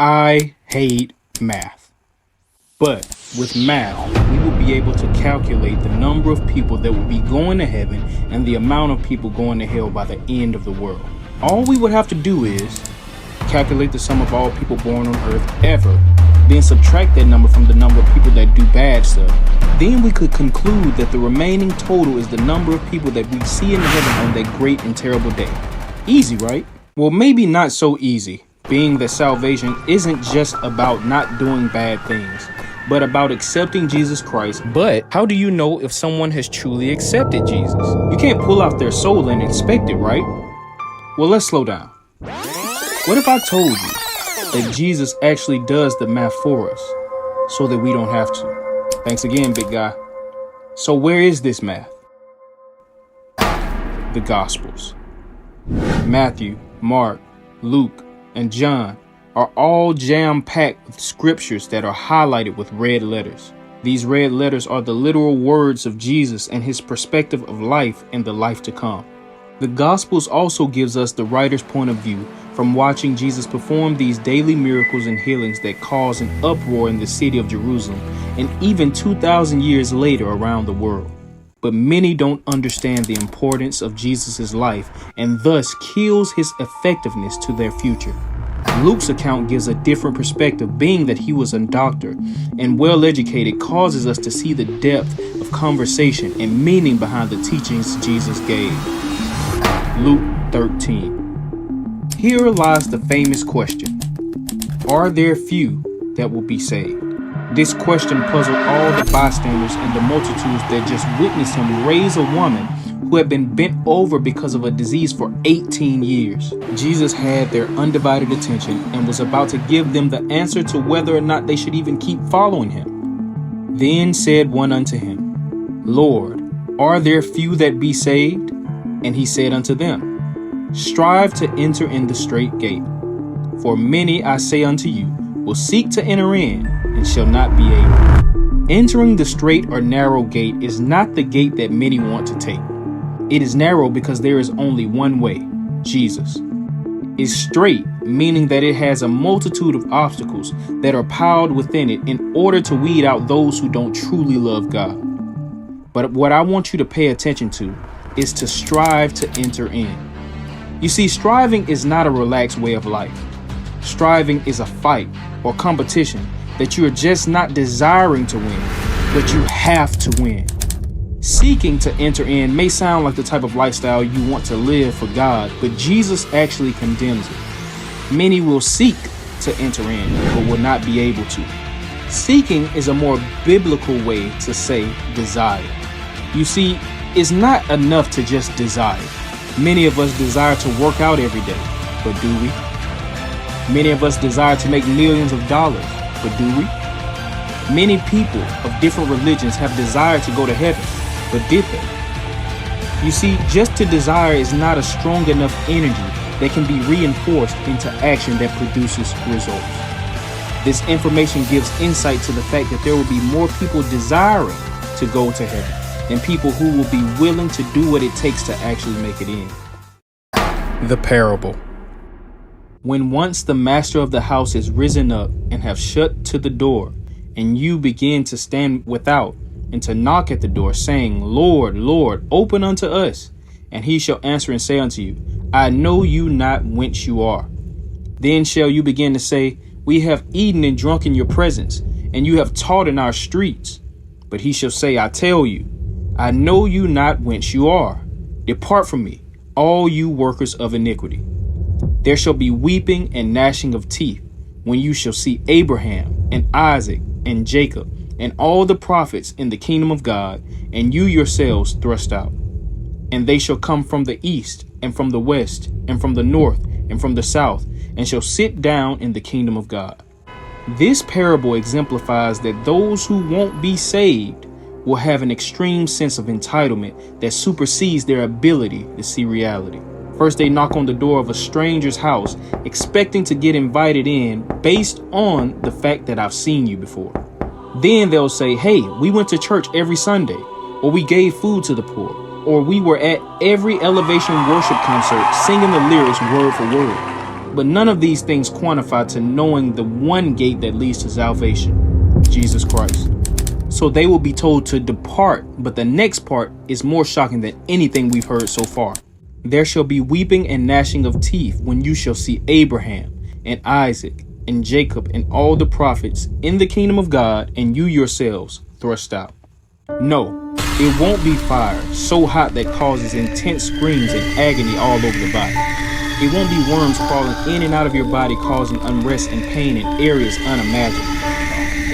I hate math. But with math, we will be able to calculate the number of people that will be going to heaven and the amount of people going to hell by the end of the world. All we would have to do is calculate the sum of all people born on earth ever, then subtract that number from the number of people that do bad stuff. Then we could conclude that the remaining total is the number of people that we see in heaven on that great and terrible day. Easy, right? Well, maybe not so easy, being that salvation isn't just about not doing bad things, but about accepting Jesus Christ. But how do you know if someone has truly accepted Jesus? You can't pull out their soul and inspect it, right? Well, let's slow down. What if I told you that Jesus actually does the math for us so that we don't have to? Thanks again, big guy. So where is this math? The Gospels. Matthew, Mark, Luke, and John are all jam-packed with scriptures that are highlighted with red letters. These red letters are the literal words of Jesus and his perspective of life and the life to come. The Gospels also gives us the writer's point of view from watching Jesus perform these daily miracles and healings that cause an uproar in the city of Jerusalem and even 2,000 years later around the world. But many don't understand the importance of Jesus' life and thus kills his effectiveness to their future. Luke's account gives a different perspective, being that he was a doctor and well-educated causes us to see the depth of conversation and meaning behind the teachings Jesus gave. Luke 13. Here lies the famous question: are there few that will be saved? This question puzzled all the bystanders and the multitudes that just witnessed him raise a woman who had been bent over because of a disease for 18 years. Jesus had their undivided attention and was about to give them the answer to whether or not they should even keep following him. Then said one unto him, Lord, are there few that be saved? And he said unto them, strive to enter in the strait gate. For many, I say unto you, will seek to enter in and shall not be able. Entering the strait or narrow gate is not the gate that many want to take. It is narrow because there is only one way, Jesus. It's straight, meaning that it has a multitude of obstacles that are piled within it in order to weed out those who don't truly love God. But what I want you to pay attention to is to strive to enter in. You see, striving is not a relaxed way of life. Striving is a fight or competition that you are just not desiring to win, but you have to win. Seeking to enter in may sound like the type of lifestyle you want to live for God, but Jesus actually condemns it. Many will seek to enter in, but will not be able to. Seeking is a more biblical way to say desire. You see, it's not enough to just desire. Many of us desire to work out every day, but do we? Many of us desire to make millions of dollars, but do we? Many people of different religions have desired to go to heaven, but did they? You see, just to desire is not a strong enough energy that can be reinforced into action that produces results. This information gives insight to the fact that there will be more people desiring to go to heaven than people who will be willing to do what it takes to actually make it in. The parable. When once the master of the house is risen up and have shut to the door, and you begin to stand without and to knock at the door, saying, Lord, Lord, open unto us. And he shall answer and say unto you, I know you not whence you are. Then shall you begin to say, we have eaten and drunk in your presence, and you have taught in our streets. But he shall say, I tell you, I know you not whence you are. Depart from me, all you workers of iniquity. There shall be weeping and gnashing of teeth when you shall see Abraham and Isaac and Jacob and all the prophets in the kingdom of God, and you yourselves thrust out. And they shall come from the east and from the west and from the north and from the south, and shall sit down in the kingdom of God. This parable exemplifies that those who won't be saved will have an extreme sense of entitlement that supersedes their ability to see reality. First, they knock on the door of a stranger's house, expecting to get invited in based on the fact that I've seen you before. Then they'll say, hey, we went to church every Sunday, or we gave food to the poor, or we were at every Elevation worship concert singing the lyrics word for word. But none of these things quantify to knowing the one gate that leads to salvation, Jesus Christ. So they will be told to depart, but the next part is more shocking than anything we've heard so far. There shall be weeping and gnashing of teeth when you shall see Abraham and Isaac and Jacob and all the prophets in the kingdom of God, and you yourselves thrust out. No, it won't be fire so hot that causes intense screams and agony all over the body. It won't be worms crawling in and out of your body causing unrest and pain in areas unimaginable.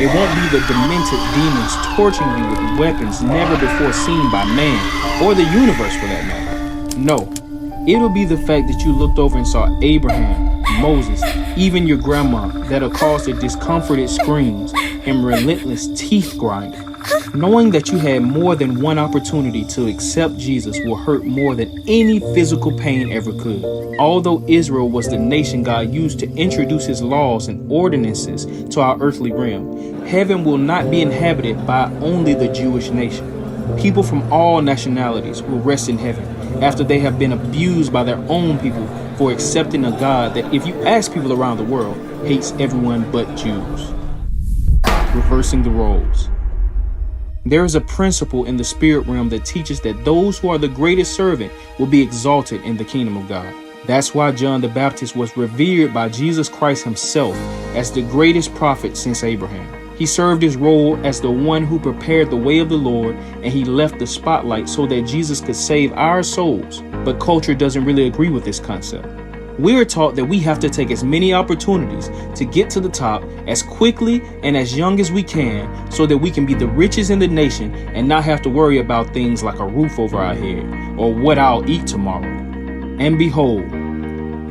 It won't be the demented demons torturing you with weapons never before seen by man, or the universe for that matter. No, it'll be the fact that you looked over and saw Abraham, Moses, even your grandma, that'll cause the discomforted screams and relentless teeth grinding. Knowing that you had more than one opportunity to accept Jesus will hurt more than any physical pain ever could. Although Israel was the nation God used to introduce his laws and ordinances to our earthly realm, heaven will not be inhabited by only the Jewish nation. People from all nationalities will rest in heaven after they have been abused by their own people for accepting a God that, if you ask people around the world, hates everyone but Jews. Reversing the roles. There is a principle in the spirit realm that teaches that those who are the greatest servant will be exalted in the kingdom of God. That's why John the Baptist was revered by Jesus Christ himself as the greatest prophet since Abraham. He served his role as the one who prepared the way of the Lord, and he left the spotlight so that Jesus could save our souls. But culture doesn't really agree with this concept. We're taught that we have to take as many opportunities to get to the top as quickly and as young as we can so that we can be the richest in the nation and not have to worry about things like a roof over our head or what I'll eat tomorrow. And behold,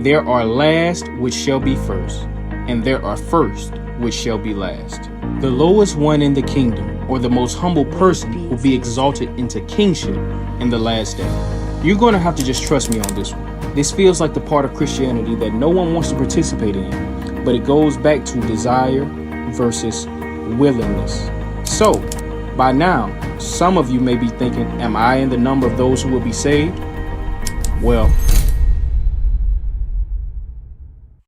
there are last which shall be first, and there are first which shall be last. The lowest one in the kingdom, or the most humble person, will be exalted into kingship in the last day. You're going to have to just trust me on this one. This feels like the part of Christianity that no one wants to participate in, but it goes back to desire versus willingness. So, by now, some of you may be thinking, am I in the number of those who will be saved? Well,